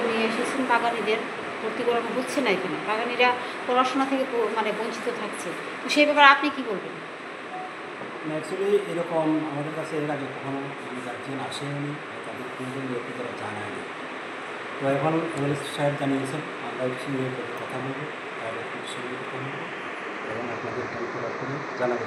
নিয়ে এসেছেন বাগানীদের ভর্তি করানো হচ্ছে না এখানে, বাগানীরা পড়াশোনা থেকে মানে বঞ্চিত থাকছে, তো সেই ব্যাপারে আপনি কি বলবেন? অ্যাকচুয়ালি এরকম আমাদের কাছে এর আগে কখনো গার্জিয়ান আসেনি, তাদের কোনোদিন একটু তারা জানায়নি। তো এখন এমএলএ সাহেব জানিয়েছেন, আমরা এই সঙ্গে কথা বলবো, তাদের সঙ্গে কথা বলবো এবং আপনাদের করে জানাবো,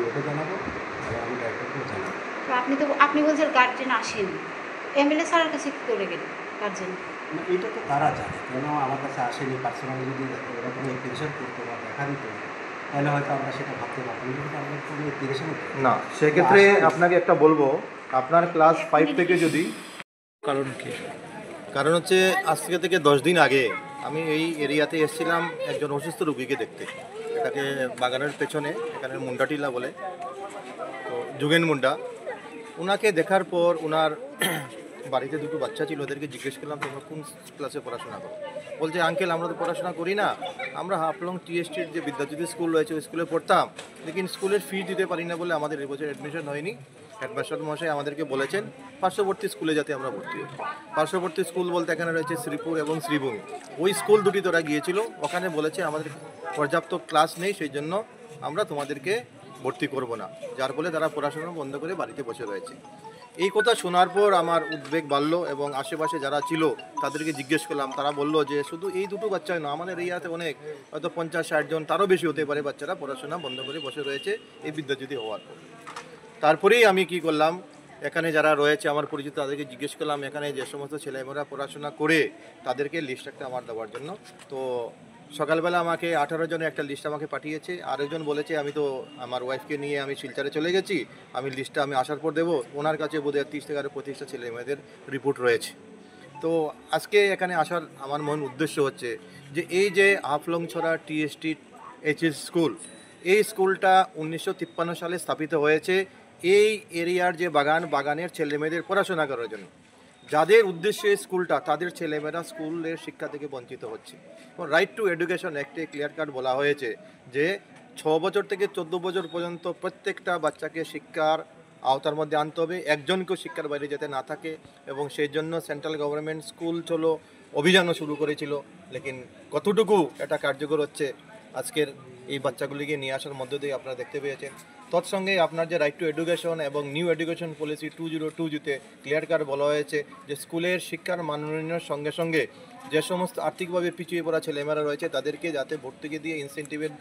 ওকে জানাবো এবং আমি ডাইরেক্টরকেও জানাবো। তো আপনি বলছেন গার্জেন আসেনি, এমএলএ স্যারের কাছে কী করে গেলেন গার্জেন? না, এটা তো তারা জানে, কেন আমার কাছে আসেনি। পার্সোনালি যদি এরকম অ্যাপ্লিকেশন করতো বা দেখা দিত তাহলে হয়তো আমরা সেটা ভাবতে পারতাম, কিন্তু আমরা কোনো অ্যাপ্লিকেশন না। সেক্ষেত্রে আপনাকে একটা বলবো, আপনার ক্লাস 5 থেকে যদি কারণ হচ্ছে আজ থেকে 10 দিন আগে আমি এই এরিয়াতে এসেছিলাম একজন অসুস্থ রুগীকে দেখতে। এটাকে বাগানের পেছনে এখানে মুন্ডাটিলা বলে, তো যুগেন মুন্ডা। ওনাকে দেখার পর ওনার বাড়িতে দুটো বাচ্চা ছিল, ওদেরকে জিজ্ঞেস করলাম তোমরা কোন ক্লাসে পড়াশোনা করো? বলছে আঙ্কেল আমরা তো পড়াশোনা করি না, আমরা হাফলং টিএসটির যে বিদ্যাজ্যোতি স্কুল রয়েছে ওই স্কুলে পড়তাম, লেকিন স্কুলের ফি দিতে পারি না বলে আমাদের এবছর অ্যাডমিশন হয়নি। হেডমাস্টার মশাই আমাদেরকে বলেছেন পার্শ্ববর্তী স্কুলে যাতে আমরা ভর্তি হই। পার্শ্ববর্তী স্কুল বলতে এখানে রয়েছে শ্রীপুর এবং শ্রীভূমি, ওই স্কুল দুটি তোরা গিয়েছিল, ওখানে বলেছে আমাদের পর্যাপ্ত ক্লাস নেই, সেই জন্য আমরা তোমাদেরকে ভর্তি করব না, যার ফলে তারা পড়াশোনা বন্ধ করে বাড়িতে বসে রয়েছে। এই কথা শোনার পর আমার উদ্বেগ বাড়লো এবং আশেপাশে যারা ছিল তাদেরকে জিজ্ঞেস করলাম, তারা বললো যে শুধু এই দুটো বাচ্চাই না, আমাদের এরিয়াতে অনেক হয়তো 50-60 জন, তারও বেশি হতে পারে বাচ্চারা পড়াশোনা বন্ধ করে বসে রয়েছে এই বিদ্যাজ্যোতি হওয়ার পর। তারপরেই আমি কি করলাম, এখানে যারা রয়েছে আমার পরিচিত তাদেরকে জিজ্ঞেস করলাম এখানে যে সমস্ত ছেলেমেয়েরা পড়াশোনা করে তাদেরকে লিস্ট একটা আমার দেওয়ার জন্য। তো সকালবেলা আমাকে 18 জনের একটা লিস্ট আমাকে পাঠিয়েছে। আরেকজন বলেছে আমি তো আমার ওয়াইফকে নিয়ে আমি শিলচরে চলে গেছি, আমি লিস্টটা আমি আসার পর দেবো। ওনার কাছে বোধহয় 30 থেকে 35টা ছেলে মেয়েদের রিপোর্ট রয়েছে। তো আজকে এখানে আসার আমার মূল উদ্দেশ্য হচ্ছে যে এই যে হাফলংছড়া টিএসটি এইচএস স্কুল, এই স্কুলটা 1953 সালে স্থাপিত হয়েছে এই এরিয়ার যে বাগানের ছেলেমেয়েদের পড়াশোনা করার জন্য। যাদের উদ্দেশ্যে স্কুলটা, তাদের ছেলেমেয়েরা স্কুলের শিক্ষা থেকে বঞ্চিত হচ্ছে। রাইট টু এডুকেশন অ্যাক্টে ক্লিয়ার কাট বলা হয়েছে যে 6 বছর থেকে 14 বছর পর্যন্ত প্রত্যেকটা বাচ্চাকে শিক্ষার আওতার মধ্যে আনতে হবে, একজনকেও শিক্ষার বাইরে যাতে না থাকে। এবং সেই জন্য সেন্ট্রাল গভর্নমেন্ট স্কুল চলো অভিযানও শুরু করেছিল, লেকিন কতটুকু এটা কার্যকর হচ্ছে আজকের এই বাচ্চাগুলিকে নিয়ে আসার মধ্য দিয়ে আপনারা দেখতে পেয়েছেন। তৎসঙ্গে আপনার যে রাইট টু এডুকেশন এবং নিউ এডুকেশন পলিসি 2022-তে ক্লিয়ার কাট বলা হয়েছে যে স্কুলের শিক্ষার মান উন্নয়নের সঙ্গে সঙ্গে যে সমস্ত আর্থিকভাবে পিছিয়ে পড়া ছেলেমেয়েরা রয়েছে তাদেরকে যাতে ভর্তুকি দিয়ে ইনসেন্টিভের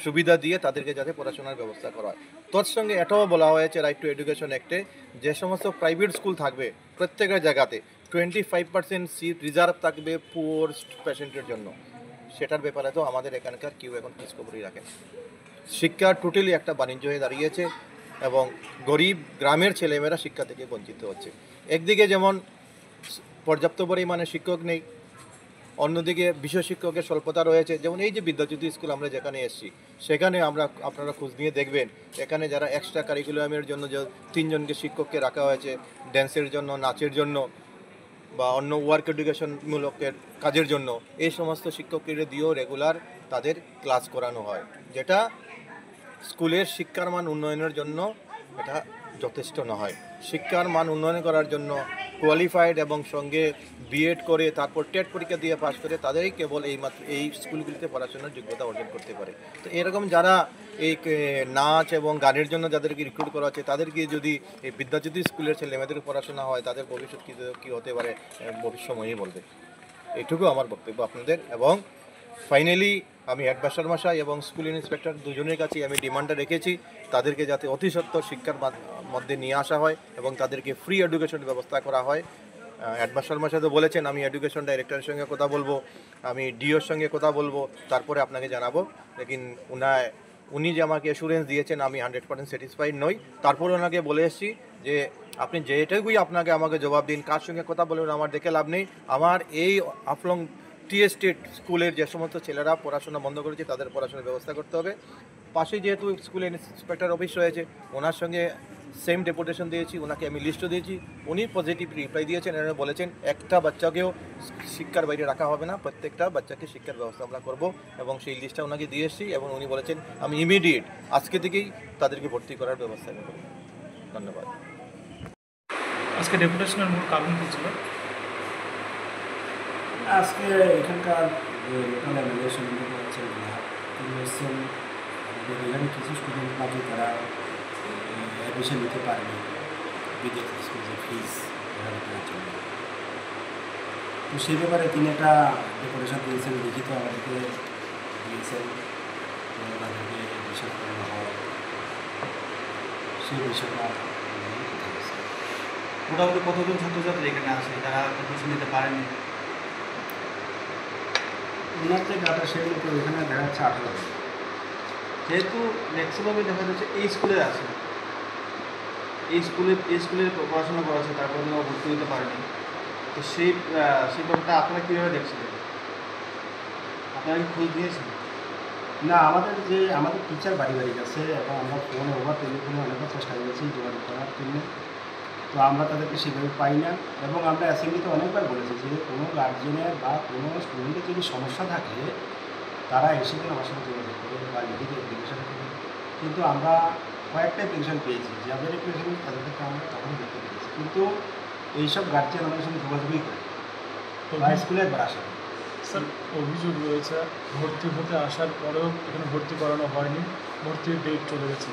সুবিধা দিয়ে তাদেরকে যাতে পড়াশোনার ব্যবস্থা করা হয়। তৎসঙ্গে এটাও বলা হয়েছে রাইট টু এডুকেশন অ্যাক্টে যে সমস্ত প্রাইভেট স্কুল থাকবে প্রত্যেকের জায়গাতে 25% সিট রিজার্ভ থাকবে পুয়ার পেশেন্টের জন্য। সেটার ব্যাপারে তো আমাদের এখানকার কেউ এখন খোঁজখবরই রাখে। শিক্ষা টোটালি একটা বাণিজ্য হয়ে দাঁড়িয়েছে এবং গরিব গ্রামের ছেলেমেয়েরা শিক্ষা থেকে বঞ্চিত হচ্ছে। একদিকে যেমন পর্যাপ্ত পরিমাণে শিক্ষক নেই, অন্যদিকে বিষয় শিক্ষকের স্বল্পতা রয়েছে। যেমন এই যে বিদ্যাজ্যোতি স্কুল আমরা যেখানে এসেছি সেখানে আপনারা খোঁজ নিয়ে দেখবেন এখানে যারা এক্সট্রা কারিকুলামের জন্য যে 3 জনকে শিক্ষককে রাখা হয়েছে, ড্যান্সের জন্য, নাচের জন্য বা অন্য ওয়ার্ক এডুকেশনমূলকের কাজের জন্য, এই সমস্ত শিক্ষককে দিয়েও রেগুলার তাদের ক্লাস করানো হয়, যেটা স্কুলের শিক্ষার মান উন্নয়নের জন্য এটা যথেষ্ট নয়। শিক্ষার মান উন্নয়ন করার জন্য কোয়ালিফাইড এবং সঙ্গে বিএড করে তারপর টেট পরীক্ষা দিয়ে পাস করে তাদেরই কেবল এই স্কুলগুলিতে পড়াশোনার যোগ্যতা অর্জন করতে পারে। তো এরকম যারা এই নাচ এবং গানের জন্য যাদেরকে রিক্রুট করা হচ্ছে তাদেরকে যদি এই বিদ্যাজ্যোতি স্কুলের ছেলেমেয়েদের পড়াশোনা হয় তাদের ভবিষ্যৎ কী হতে পারে ভবিষ্যৎই বলবে। এইটুকু আমার বক্তব্য আপনাদের। এবং ফাইনালি আমি হেডমাস্টার মশাই এবং স্কুল ইন্সপেক্টর দুজনের কাছে আমি ডিমান্ডটা রেখেছি তাদেরকে যাতে অতি সত্বর শিক্ষার মধ্যে নিয়ে আসা হয় এবং তাদেরকে ফ্রি এডুকেশন ব্যবস্থা করা হয়। হেডমাস্টার মশাই তো বলেছেন আমি এডুকেশন ডাইরেক্টরের সঙ্গে কথা বলবো, আমি ডিওর সঙ্গে কথা বলবো, তারপরে আপনাকে জানাবো। লেকিন উনি যে আমাকে অ্যাসুরেন্স দিয়েছেন আমি 100% স্যাটিসফাইড নই। তারপরে ওনাকে বলে এসেছি যে আপনি যেটাকুই আমাকে জবাব দিন, কার সঙ্গে কথা বলবেন আমার দেখে লাভ নেই। আমার এই হাফলং টিএসটি স্কুলের যে সমস্ত ছেলেরা পড়াশোনা বন্ধ করেছে তাদের পড়াশোনার ব্যবস্থা করতে হবে। পাশে যেহেতু স্কুলের ইন্সপেক্টর অফিস রয়েছে ওনার সঙ্গে সেম ডেপুটেশন দিয়েছি, ওনাকে আমি লিস্টও দিয়েছি, উনি পজিটিভ রিপ্লাই দিয়েছেন। এরা বলেছেন একটা বাচ্চাকেও শিক্ষার বাইরে রাখা হবে না, প্রত্যেকটা বাচ্চাকে শিক্ষার ব্যবস্থা আমরা করবো এবং সেই লিস্টটা ওনাকে দিয়ে এসেছি এবং উনি বলেছেন আমি ইমিডিয়েট আজকে থেকেই তাদেরকে ভর্তি করার ব্যবস্থা করব। ধন্যবাদ। আজকে ডেপুটেশনের মূল কারণ কী ছিল? আজকে এখানকার যে লোকাল এমএলএ সম্বন্ধে হচ্ছেন তিনি এসছেন আমাদের এখানে কিছু স্টুডেন্ট নাকি তারা অ্যাডমিশন নিতে পারেনি বিদেশ যে ফিস দেওয়ার জন্য। তো সেই ব্যাপারে তিনি একটা ডেকোরেশন দিয়েছেন, লিখিত আমাদেরকে দিয়েছেন, তাদেরকে অ্যাডমিশন করানো হয় সেই বিষয়টা মোটামুটি কতজন ছাত্রছাত্রী এখানে আসে যারা অ্যাডমিশন নিতে পারেনি? ওনার যে ডাটা সেগুলো তো এখানে দেখা যাচ্ছে 18 জন। যেহেতু ম্যাক্সিমামই দেখা যাচ্ছে এই স্কুলে আছে, এই স্কুলে পড়াশোনা করেছে, তারপরে ওরা ভর্তি হতে পারেনি, তো সেই ব্যাপারটা আপনারা কীভাবে দেখছিলেন? আপনারা কি খোঁজ দিয়েছেন? না, আমাদের টিচার বাড়ি গেছে এবং আমরা ফোনে ওভার টেলিফোনে অনেকবার চেষ্টা করেছি যোগাযোগ করার জন্য, তো আমরা তাদেরকে সেভাবে পাই না। এবং আমরা অ্যাসেম্বলিতে অনেকবার বলেছি যে কোনো গার্জিয়ানের বা কোনো স্টুডেন্টের যদি সমস্যা থাকে তারা এসে আমার সাথে যোগাযোগ করে বা লিখিত অ্যাপ্লিকেশন করে, কিন্তু আমরা কয়েকটা অ্যাপ্লিকেশন পেয়েছি, যাদের অ্যাপ্লিকেশন তাদেরকে আমরা তখন দেখতে পেয়েছি, কিন্তু এইসব গার্জিয়ান আমাদের সঙ্গে যোগাযোগই করে বা স্কুলে একবার আসে। স্যার, অভিযোগ রয়েছে ভর্তি হতে আসার পরেও এখানে ভর্তি করানো হয়নি, ভর্তির ডেট চলে গেছে,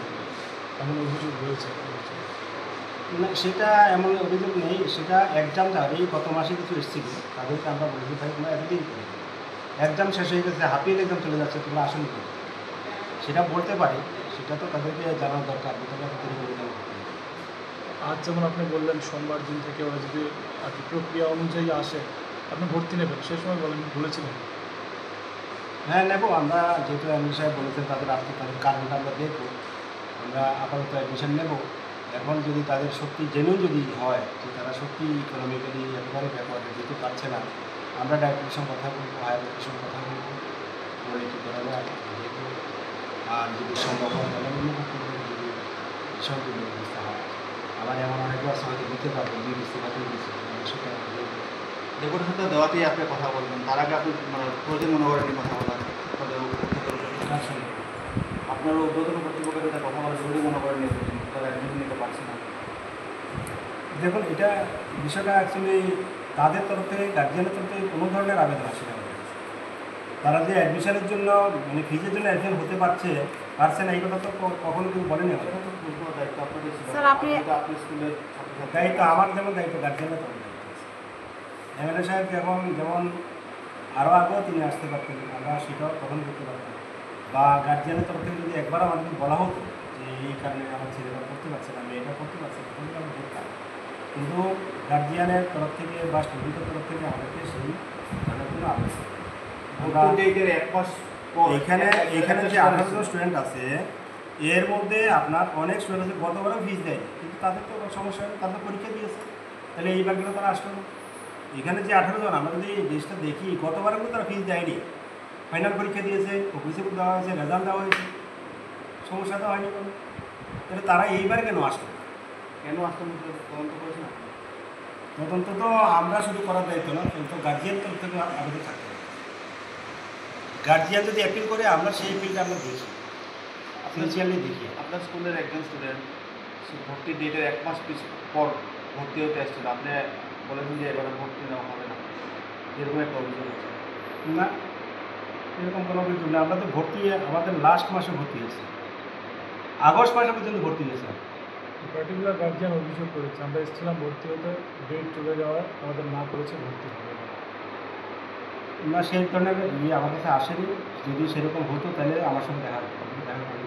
এমন অভিযোগ রয়েছে। না, সেটা এমন অভিযোগ নেই, সেটা এক্সাম যাবে এই গত মাসে কিছু এসেছিল, তাদেরকে আমরা বলতে পারি তোমরা এতদিন করে এক্সাম শেষ হয়ে গেছে, হাফিয়ে এক্সাম চলে যাচ্ছে, তোমরা আসুন কি সেটা বলতে পারি, সেটা তো তাদেরকে জানার দরকার। আজ যেমন আপনি বললেন সোমবার দিন থেকে ওরা যদি আর কি প্রক্রিয়া অনুযায়ী আসে আপনি ভর্তি নেবেন, সে সময় বলেছিলেন। হ্যাঁ, নেব আমরা, যেহেতু এমনি সাহেব বলেছেন তাদের তাদের কারণটা আমরা দেখব, আমরা আপাতত অ্যাডমিশন নেব। এখন যদি তাদের সত্যি জেনুইন যদি হয় যে তারা সত্যি ইকোনমিক্যালি একেবারে ব্যাপার যেতে পারছে না, আমরা ডাইরেক্টরের সঙ্গে কথা বলবো, হায়ার সঙ্গে কথা বলবো, বলে কী করা যায় দেখবো। আর যদি সম্ভব হয় তাহলে উন্নত করবো, যদি বিষয়গুলো ব্যবস্থা হয়। আবার এমন অনেকেও আছে হয়তো দিতে পারবো, দুই ইস্তেফাতে দিচ্ছে, সেটা ডেপুটের সাথে দেওয়াতেই আপনি কথা বলবেন, তার আগে আপনি প্রয়োজন মনে করেন কথা বলার, আপনার উদ্বোধন কর্তৃপক্ষের সাথে কথা বলা জরুরি মনে করেন তারা অ্যাডমিশন নিতে পারছে না। দেখুন, এটা বিষয়টা অ্যাকচুয়ালি তাদের তরফ থেকে গার্জিয়ানের তরফ থেকে কোনো ধরনের আবেদন আসে না। তারা যে অ্যাডমিশনের জন্য মানে ফিজের জন্য অ্যাডমিশন হতে পারছে না, এই কথা তো কখনো কেউ বলেনি। এটা তো পুরো দায়িত্ব আপনাদের ছিল, স্যার আপনি স্কুলের দায়িত্ব আমার যেমন দায়িত্ব গার্জিয়ানের তরফ দায়িত্ব আছে। এমএলএ সাহেব যেমন আরও আগেও তিনি আসতে পারতেন, আমরা সেটাও তখন করতে পারতাম, বা গার্জিয়ানের তরফ থেকে যদি একবার আমাদেরকে বলা হতো যে এই কারণে আমার ছেলেটা করতে পারছে না, মেয়েটা করতে পারছে না, তখন আমরা করতাম। কিন্তু গার্জিয়ানের তরফ থেকে বা স্টুডেন্টের তরফ থেকে আমাদেরকে সেই ধরনের কোনো আবেদন এখানে যে 18 জন স্টুডেন্ট আছে এর মধ্যে আপনার অনেক স্টুডেন্ট আছে গতবারও ফিস দেয়, কিন্তু তাদের তো সমস্যা হয়, তাদের পরীক্ষা দিয়েছে, তাহলে এই বাকিগুলো তারা আসলো না। এখানে যে 18 জন আমরা যদি জিনিসটা দেখি, গতবারও কিন্তু তারা ফিস দেয়নি, ফাইনাল পরীক্ষা দিয়েছে, অফিসে দেওয়া হয়েছে, রেজাল্ট দেওয়া হয়েছে, সমস্যা তো হয়নি কোনো। তাহলে তারা এইবার কেন আসলো? তদন্ত করেছে না? তদন্ত তো আমরা শুধু করার দায়িত্ব না, কিন্তু গার্জিয়ান তরফ থেকে আবেদন থাকতে হবে। গার্জিয়ান যদি অ্যাপিল করে আমরা সেই অ্যাপিলটা আমরা দেখি, অফিসিয়ালি দেখি। আপনার স্কুলের একজন স্টুডেন্ট ভর্তির ডেটের 1 মাস পর ভর্তি হতে আসছিল, আপনি বলেছেন যে এবারে ভর্তি নেওয়া হবে না, এরকম একটা অভিযোগ আছে? না, এরকম কোনো অভিযোগ না। আমরা তো ভর্তি আমাদের লাস্ট মাসে ভর্তি হয়েছে, আগস্ট মাসে পর্যন্ত ভর্তি হয়েছে। পার্টিকুলার গার্জিয়ান অভিযোগ করেছে আমরা এসেছিলাম ভর্তি হতে, ডেট চলে যাওয়ায় আমাদের না করেছে ভর্তি হবে না, সেই ধরনের আমার কাছে আসেনি। যদি সেরকম হতো তাহলে আমার সঙ্গে দেখা হতো, দেখা করে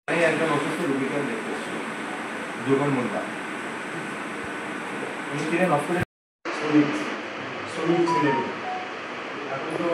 আমি একজন অসুস্থ রোগীকে দেখতে এসেছি, যোগন মুন্ডা। উনি ছিলেন শ্রমিক ছিলেন। এখন তো